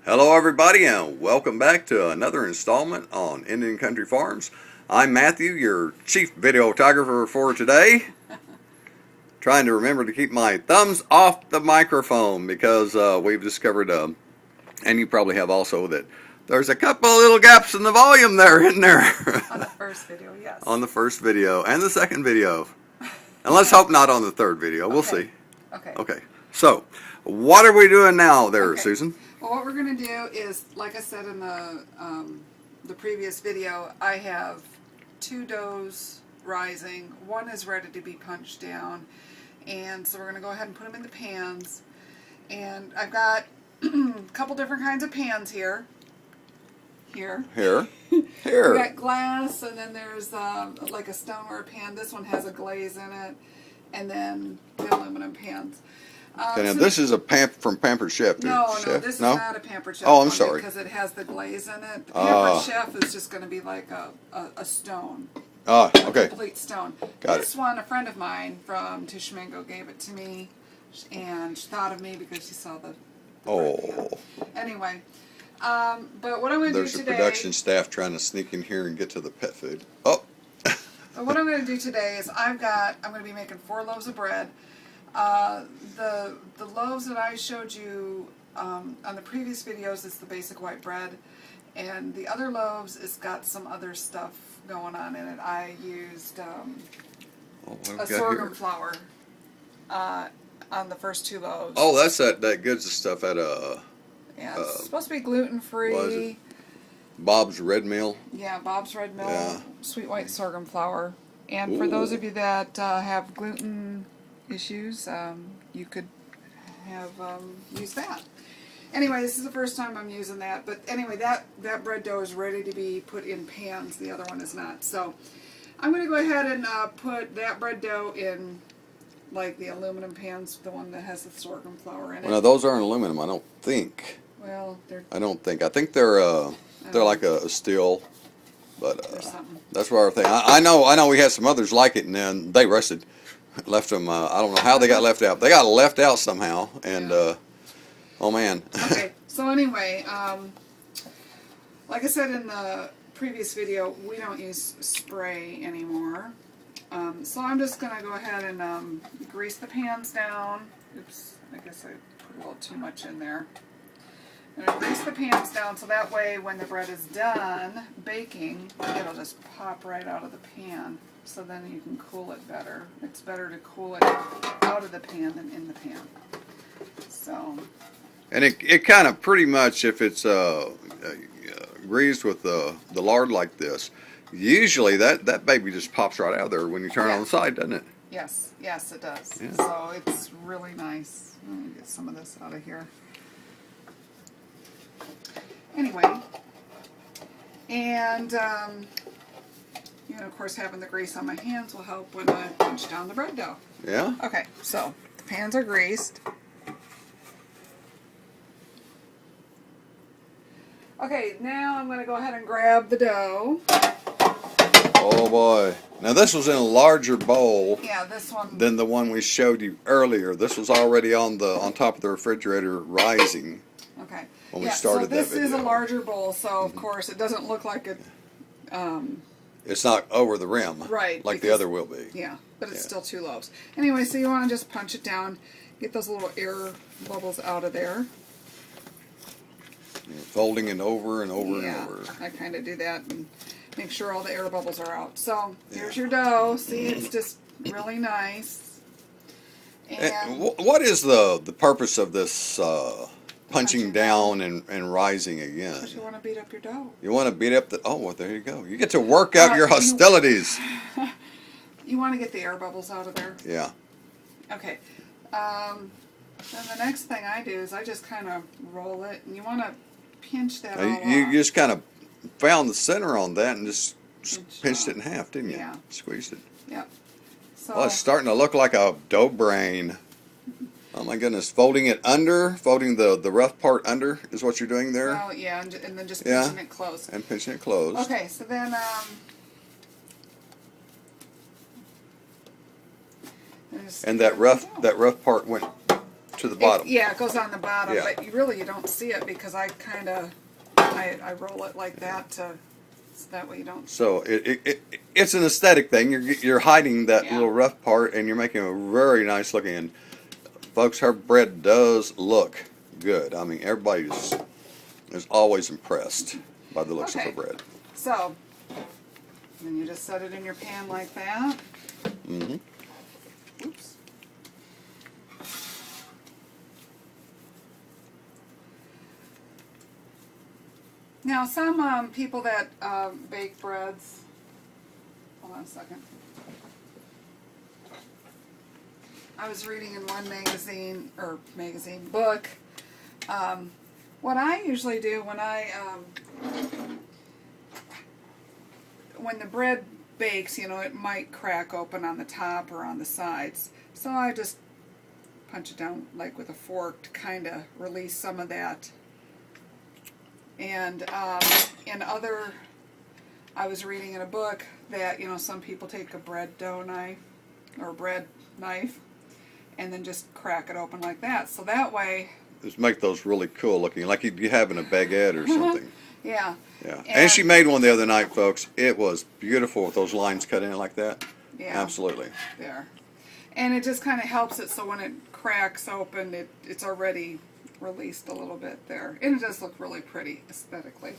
Hello everybody and welcome back to another installment on Indian Country Farms. I'm Matthew, your chief videographer for today. Trying to remember to keep my thumbs off the microphone because we've discovered, and you probably have also, that there's a couple of little gaps in the volume there, isn't there? On the first video, yes. On the first video and the second video. And let's hope not on the third video. We'll see. Okay. So, what are we doing now there, Susan? Well, what we're going to do is, like I said in the previous video, I have two does rising. One is ready to be punched down. And so we're going to go ahead and put them in the pans. And I've got a couple different kinds of pans here. Here. We got glass, and then there's like a stoneware pan. This one has a glaze in it. And then the aluminum pans. Okay, now this is a from Pampered Chef. No, this is not a Pampered Chef. Oh, I'm sorry. Because it has the glaze in it. The Pampered Chef is just going to be like a stone. Okay. A complete stone. Got this one, a friend of mine from Tishomingo gave it to me, and she thought of me because she saw the Anyway, but what I'm going to do today... There's the production staff trying to sneak in here and get to the pet food. Oh! But what I'm going to do today is I'm going to be making 4 loaves of bread. The loaves that I showed you on the previous videos is the basic white bread, and the other loaves it's got some other stuff going on in it. I used a sorghum flour on the first 2 loaves. Oh, that's that good stuff at yeah, it's supposed to be gluten free. Bob's Red Mill. Yeah, Bob's Red Mill, sweet white sorghum flour. And for those of you that have gluten issues, you could have used that. Anyway, this is the first time I'm using that. But anyway, that bread dough is ready to be put in pans. The other one is not. So I'm going to go ahead and put that bread dough in like the aluminum pans, the one that has the sorghum flour in it. Well, now those aren't aluminum, I don't think. Well, they're... I think they're like a steel. But that's what I think. I know we had some others like it, and then they rusted. Left them, I don't know how they got left out. They got left out somehow, and, oh man. Okay, so anyway, like I said in the previous video, we don't use spray anymore. So I'm just going to go ahead and grease the pans down. Oops, I guess I put a little too much in there. I'm going to grease the pans down so that way when the bread is done baking, it'll just pop right out of the pan. So then you can cool it better. It's better to cool it out of the pan than in the pan. So. And it kind of pretty much, if it's greased with the lard like this, usually that baby just pops right out of there when you turn it on the side, doesn't it? Yes, it does. Yeah. So it's really nice. Let me get some of this out of here. Anyway, and you know, of course, having the grease on my hands will help when I punch down the bread dough. Yeah. Okay, so the pans are greased. Okay, now I'm going to go ahead and grab the dough. Oh boy. Now this was in a larger bowl. Yeah, this one. Than the one we showed you earlier. This was already on top of the refrigerator rising. Okay. When we started so this that video. is a larger bowl, so of course it doesn't look like it. It's not over the rim, right? Like the other will be. Yeah, but it's still 2 loaves. Anyway, so you want to just punch it down, get those little air bubbles out of there. You're folding it over and over and over. I kind of do that and make sure all the air bubbles are out. So here's your dough. See, it's just really nice. And what is the purpose of this punching down and rising again? Because you want to beat up your dough. You want to beat up the... Oh, well, there you go. You get to work out your hostilities. You want to get the air bubbles out of there. Yeah. Okay. Then the next thing I do is I just kind of roll it, and you want to pinch that all You off. just kind of found the center on that and just pinched it in half, didn't you? Yeah. Squeezed it. Yep. So, Well, it's starting to look like a dough brain. Oh my goodness. Folding the rough part under is what you're doing there? well, yeah, and then just pinching it close. And pinching it closed. Okay, so then And that rough part went to the bottom. Yeah, it goes on the bottom, Yeah. but you don't see it because I kind of I roll it like that so that way you don't. So it's an aesthetic thing. You're hiding that Yeah. little rough part, and you're making a very nice looking. And folks, her bread does look good. I mean, everybody is always impressed by the looks of her bread. So then you just set it in your pan like that. Mm-hmm. Oops. Now, some people that bake breads, hold on a second. I was reading in one book, what I usually do when the bread bakes, it might crack open on the top or on the sides. So I just punch it down like with a fork to kind of release some of that. And I was reading in a book that, some people take a bread dough knife or bread knife and then just crack it open like that. So that way... Just make those really cool looking, like you'd have in a baguette or something. Yeah. Yeah. And she made one the other night, folks. It was beautiful with those lines cut in it like that. Yeah. Absolutely. There. And it just kind of helps it so when it cracks open, it's already released a little bit there. And it does look really pretty aesthetically.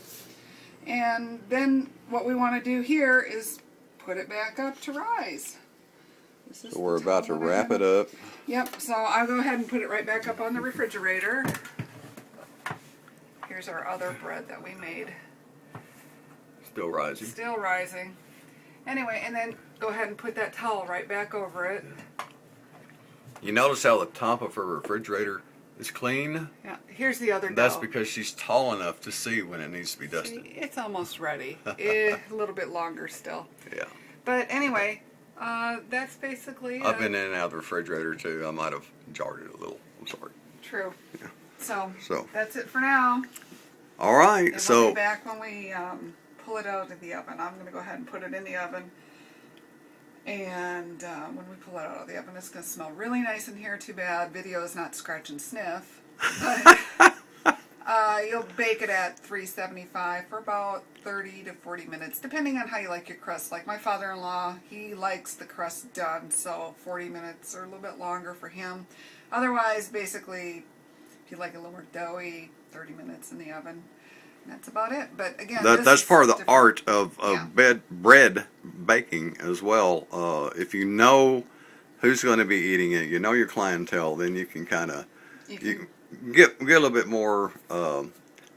And then what we want to do here is put it back up to rise. So we're about to wrap it up. Yep, so I'll go ahead and put it right back up on the refrigerator. Here's our other bread that we made. Still rising. Still rising. Anyway, and then go ahead and put that towel right back over it. You notice how the top of her refrigerator is clean? Yeah, here's the other dough. That's because she's tall enough to see when it needs to be dusted. See, it's almost ready. A little bit longer still. Yeah. But anyway, that's basically I've been in and out of the refrigerator too. I might have jarred it a little. I'm sorry. True. Yeah. So that's it for now. All right. And so we'll be back when we pull it out of the oven. I'm going to go ahead and put it in the oven. And when we pull it out of the oven, it's going to smell really nice in here. Too bad video is not scratch and sniff. But you'll bake it at 375 for about 30 to 40 minutes, depending on how you like your crust. Like my father-in-law, he likes the crust done, so 40 minutes or a little bit longer for him. Otherwise, basically, if you like it a little more doughy, 30 minutes in the oven. That's about it. But again, that's part of the different. art of bread baking as well. If you know who's going to be eating it, you know your clientele, then you can kind of get a little bit more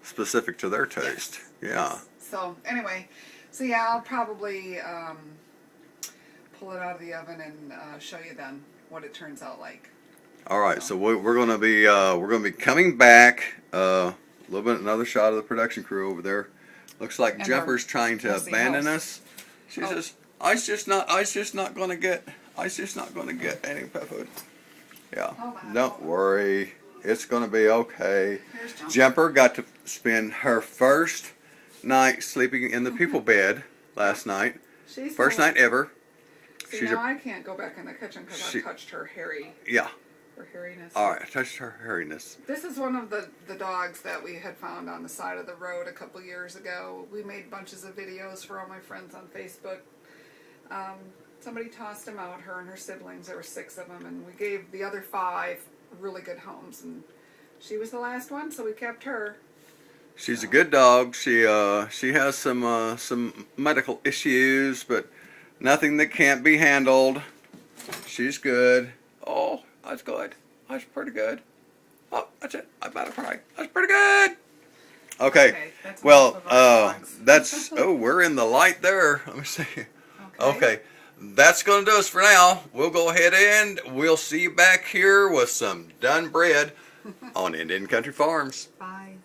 specific to their taste. Yes. Yeah. So anyway, yeah, I'll probably pull it out of the oven and show you then what it turns out like. All right. So we're going to be coming back. A little bit, another shot of the production crew over there. Looks like Jumper's trying to abandon us. She says, "I's just not going to get any pet food." Yeah, don't worry, it's going to be okay. Jumper got to spend her first night sleeping in the people bed last night. First night ever. See, now I can't go back in the kitchen because I touched her hairy. Yeah. Her hairiness. All right, I touched her hairiness. This is one of the dogs that we had found on the side of the road a couple years ago. We made bunches of videos for all my friends on Facebook. Somebody tossed him out, her and her siblings. There were 6 of them, and we gave the other 5 really good homes, and she was the last one, so we kept her. She's a good dog. She has some medical issues, but nothing that can't be handled. She's good. Oh, that's good. That's pretty good. Oh, that's it. I better cry. That's pretty good. Okay. Well, that's. Oh, we're in the light there. Let me see. Okay. That's going to do us for now. We'll go ahead and we'll see you back here with some done bread on Indian Country Farms. Bye.